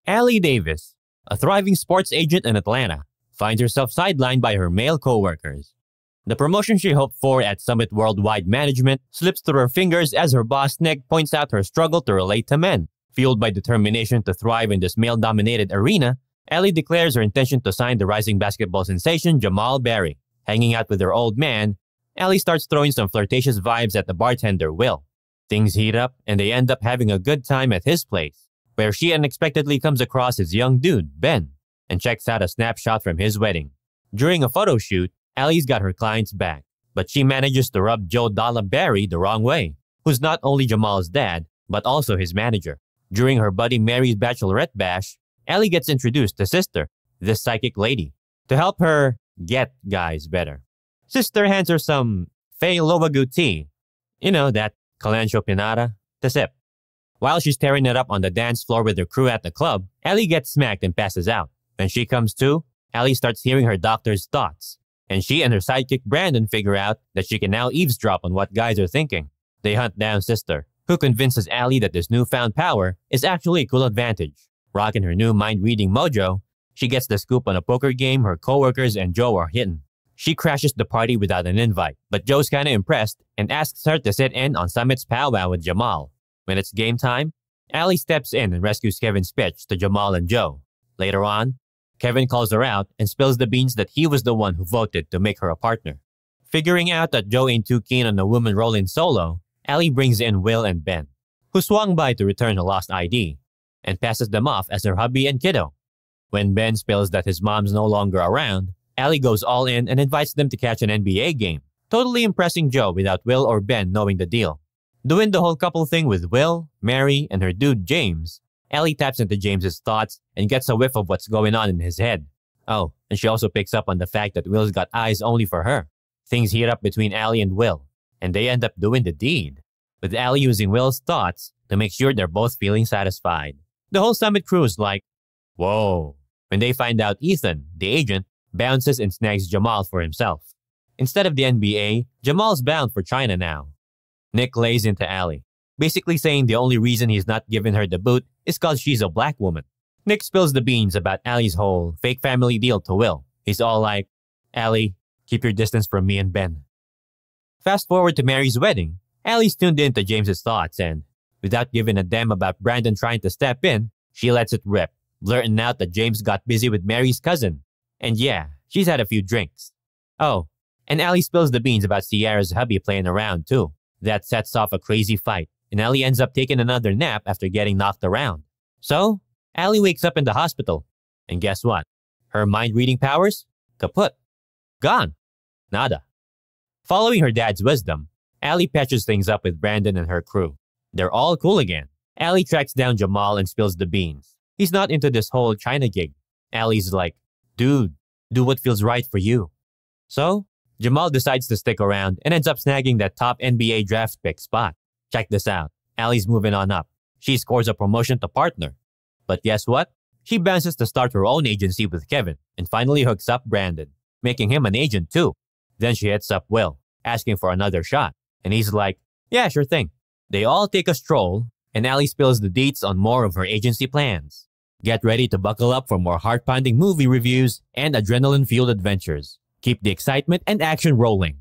Allie Davis, a thriving sports agent in Atlanta, finds herself sidelined by her male coworkers. The promotion she hoped for at Summit Worldwide Management slips through her fingers as her boss Nick points out her struggle to relate to men. Fueled by determination to thrive in this male-dominated arena, Allie declares her intention to sign the rising basketball sensation Jamal Berry. Hanging out with her old man, Allie starts throwing some flirtatious vibes at the bartender Will. Things heat up and they end up having a good time at his place, where she unexpectedly comes across his young dude, Ben, and checks out a snapshot from his wedding. During a photo shoot, Allie's got her client's back, but she manages to rub Joe Dalla Berry the wrong way, who's not only Jamal's dad, but also his manager. During her buddy Mary's bachelorette bash, Allie gets introduced to Sister, this psychic lady, to help her get guys better. Sister hands her some Fey Lovagu tea, that Calancho Pinata, to sip. While she's tearing it up on the dance floor with her crew at the club, Allie gets smacked and passes out. When she comes to, Allie starts hearing her doctor's thoughts, and she and her sidekick Brandon figure out that she can now eavesdrop on what guys are thinking. They hunt down Sister, who convinces Allie that this newfound power is actually a cool advantage. Rocking her new mind-reading mojo, she gets the scoop on a poker game her coworkers and Joe are hitting. She crashes the party without an invite, but Joe's kinda impressed and asks her to sit in on Summit's powwow with Jamal. When it's game time, Allie steps in and rescues Kevin's pitch to Jamal and Joe. Later on, Kevin calls her out and spills the beans that he was the one who voted to make her a partner. Figuring out that Joe ain't too keen on a woman rolling solo, Allie brings in Will and Ben, who swung by to return a lost ID, and passes them off as her hubby and kiddo. When Ben spills that his mom's no longer around, Allie goes all in and invites them to catch an NBA game, totally impressing Joe without Will or Ben knowing the deal. Doing the whole couple thing with Will, Mary, and her dude James, Allie taps into James's thoughts and gets a whiff of what's going on in his head. Oh, and she also picks up on the fact that Will's got eyes only for her. Things heat up between Allie and Will, and they end up doing the deed, with Allie using Will's thoughts to make sure they're both feeling satisfied. The whole Summit crew is like, whoa, when they find out Ethan, the agent, bounces and snags Jamal for himself. Instead of the NBA, Jamal's bound for China now. Nick lays into Allie, basically saying the only reason he's not giving her the boot is cause she's a black woman. Nick spills the beans about Allie's whole fake family deal to Will. He's all like, Allie, keep your distance from me and Ben. Fast forward to Mary's wedding. Allie's tuned in to James's thoughts and, without giving a damn about Brandon trying to step in, she lets it rip, blurting out that James got busy with Mary's cousin. And yeah, she's had a few drinks. Oh, and Allie spills the beans about Sierra's hubby playing around too. That sets off a crazy fight, and Allie ends up taking another nap after getting knocked around. So, Allie wakes up in the hospital. And guess what? Her mind-reading powers? Kaput. Gone. Nada. Following her dad's wisdom, Allie patches things up with Brandon and her crew. They're all cool again. Allie tracks down Jamal and spills the beans. He's not into this whole China gig. Allie's like, dude, do what feels right for you. So, Jamal decides to stick around and ends up snagging that top NBA draft pick spot. Check this out. Allie's moving on up. She scores a promotion to partner. But guess what? She bounces to start her own agency with Kevin and finally hooks up Brandon, making him an agent too. Then she hits up Will, asking for another shot. And he's like, yeah, sure thing. They all take a stroll, and Allie spills the deets on more of her agency plans. Get ready to buckle up for more heart-pounding movie reviews and adrenaline-fueled adventures. Keep the excitement and action rolling.